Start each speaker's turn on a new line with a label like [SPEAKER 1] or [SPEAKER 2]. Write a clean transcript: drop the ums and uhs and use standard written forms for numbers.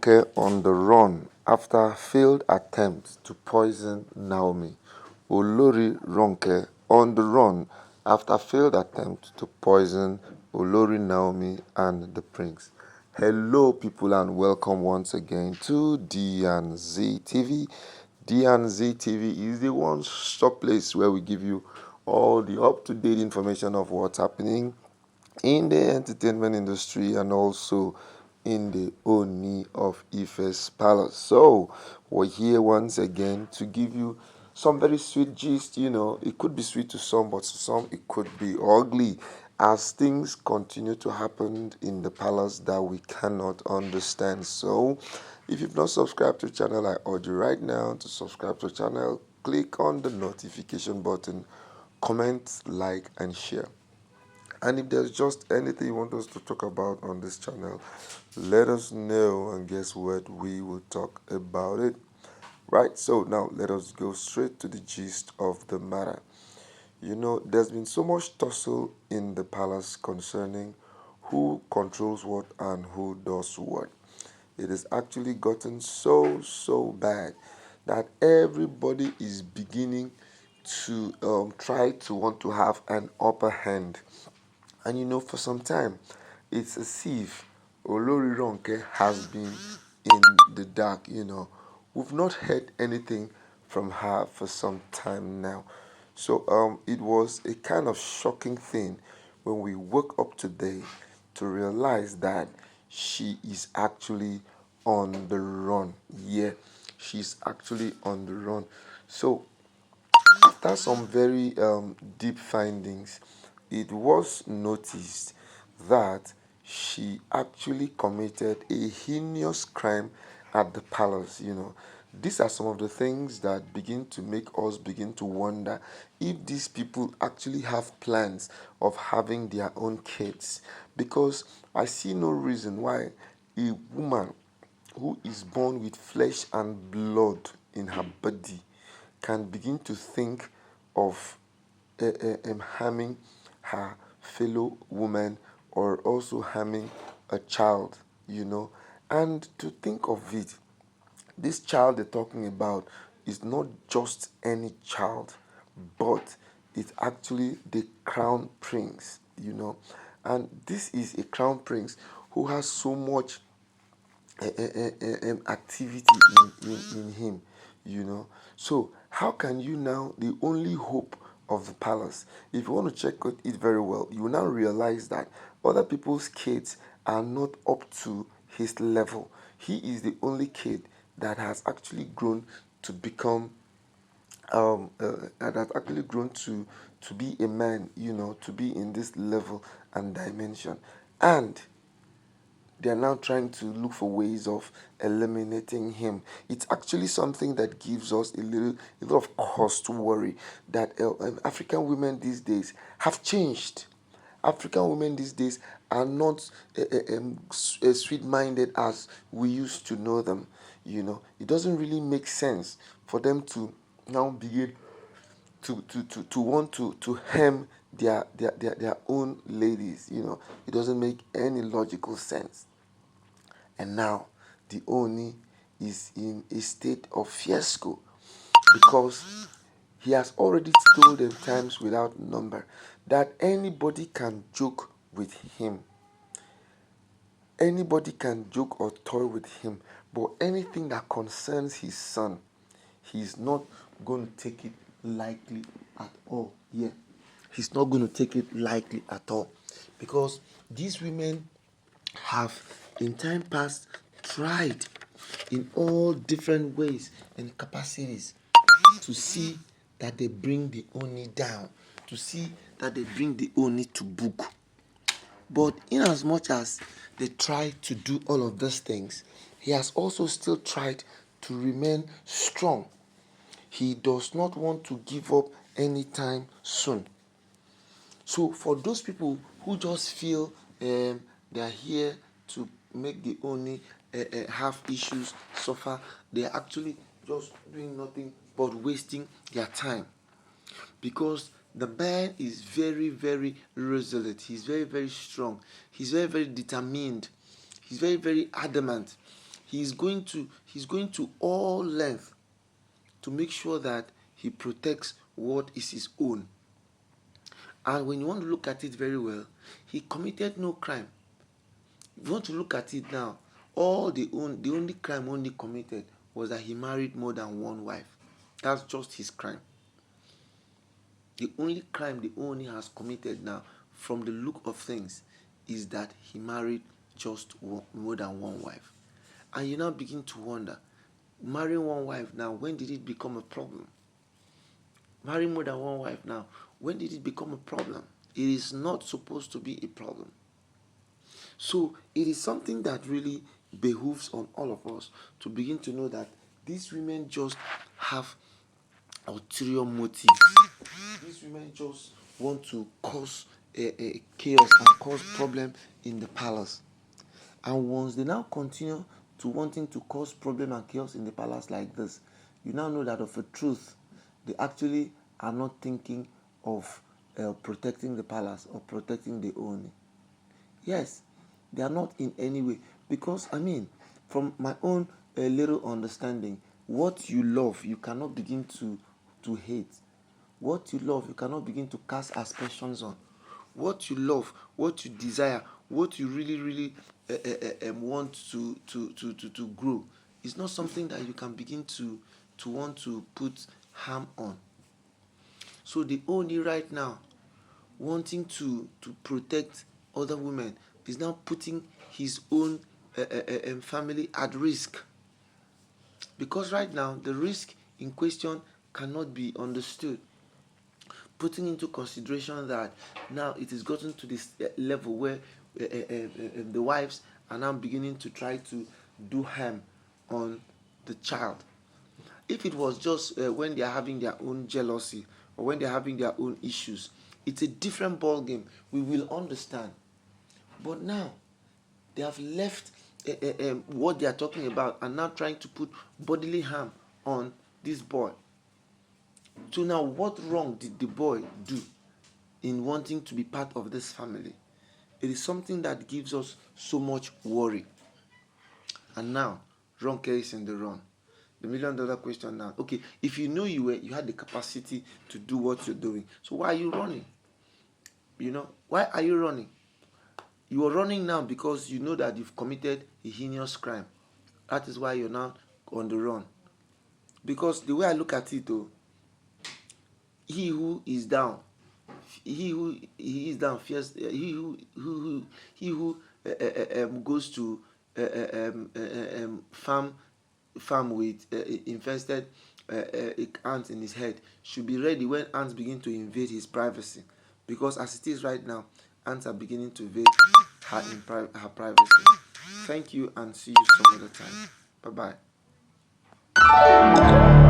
[SPEAKER 1] Ronke on the run after failed attempts to poison Naomi. Olori Ronke on the run after failed attempt to poison Olori Naomi and the prince. Hello people and welcome once again to D&Z TV. D&Z TV is the one-stop place where we give you all the up-to-date information of what's happening in the entertainment industry and also in the Ooni of Ife's palace. So we're here once again to give you some very sweet gist. It could be sweet to some, but to some it could be ugly as things continue to happen in the palace that we cannot understand. So if you've not subscribed to the channel, I urge you right now to subscribe to the channel. Click on the notification button, comment, like and share. And if there's just anything you want us to talk about on this channel, let us know, and guess what? We will talk about it. Right, so now let us go straight to the gist of the matter. There's been so much tussle in the palace concerning who controls what and who does what. It has actually gotten so bad that everybody is beginning to try to want to have an upper hand. And for some time, it's as if Olori Ronke has been in the dark. We've not heard anything from her for some time now. So it was a kind of shocking thing when we woke up today to realize that she is actually on the run. Yeah, she's actually on the run. So after some very deep findings, it was noticed that she actually committed a heinous crime at the palace. These are some of the things that begin to make us begin to wonder if these people actually have plans of having their own kids. Because I see no reason why a woman who is born with flesh and blood in her body can begin to think of harming her fellow woman or also harming a child. And to think of it, this child they're talking about is not just any child, but it's actually the crown prince. And this is a crown prince who has so much activity in him. So how can you now, the only hope of the palace, if you want to check it very well, you will now realize that other people's kids are not up to his level. He is the only kid that has actually grown to become that has actually grown to be a man, to be in this level and dimension. And they are now trying to look for ways of eliminating him. It's actually something that gives us a lot of cause to worry that African women these days have changed. African women these days are not as sweet-minded as we used to know them. It doesn't really make sense for them to now begin to want to hem their own ladies. It doesn't make any logical sense. And now the Ooni is in a state of fiasco because he has already told them times without number that anybody can joke with him. Anybody can joke or toy with him, but anything that concerns his son, he's not going to take it lightly at all. Yeah, he's not going to take it lightly at all because these women have in time past tried in all different ways and capacities to see that they bring the Ooni down, to see that they bring the Ooni to book. But in as much as they try to do all of those things, he has also still tried to remain strong. He does not want to give up anytime soon. So for those people who just feel they are here to make the Ooni have issues, suffer, they are actually just doing nothing but wasting their time. Because the man is very resolute. He's very strong. He's very determined. He's very adamant. he's going to all length to make sure that he protects what is his own. And when you want to look at it very well, he committed no crime. If you want to look at it now, the only crime Ooni committed was that he married more than one wife. That's just his crime. The only crime the Ooni has committed now, from the look of things, is that he married just more than one wife. And you now begin to wonder, marrying one wife now, when did it become a problem? Marrying more than one wife now, when did it become a problem? It is not supposed to be a problem. So it is something that really behooves on all of us to begin to know that these women just have ulterior motives. These women just want to cause a chaos and cause problem in the palace. And once they now continue to wanting to cause problem and chaos in the palace like this, you now know that of a truth, they actually are not thinking of protecting the palace or protecting the Ooni. Yes, they are not in any way. Because, from my own little understanding, what you love, you cannot begin to hate. What you love, you cannot begin to cast aspersions on. What you love, what you desire, what you really want to grow, is not something that you can begin to want to put harm on. So the Ooni right now, wanting to protect other women, is now putting his own family at risk. Because right now, the risk in question cannot be understood. Putting into consideration that now it is gotten to this level where the wives are now beginning to try to do harm on the child. If it was just when they are having their own jealousy or when they are having their own issues, it's a different ball game. We will understand. But now they have left what they are talking about and now trying to put bodily harm on this boy. So now, what wrong did the boy do in wanting to be part of this family? It is something that gives us so much worry. And now, Ronke is in the run. The $1,000,000 question now. Okay, if you know you had the capacity to do what you're doing, so why are you running? Why are you running? You are running now because you know that you've committed a heinous crime. That is why you're now on the run. Because the way I look at it, though, he who is down, he is down fears. He who goes to farm with infested ants in his head should be ready when ants begin to invade his privacy. Because as it is right now, ants are beginning to invade her privacy. Thank you and see you some other time. Bye bye.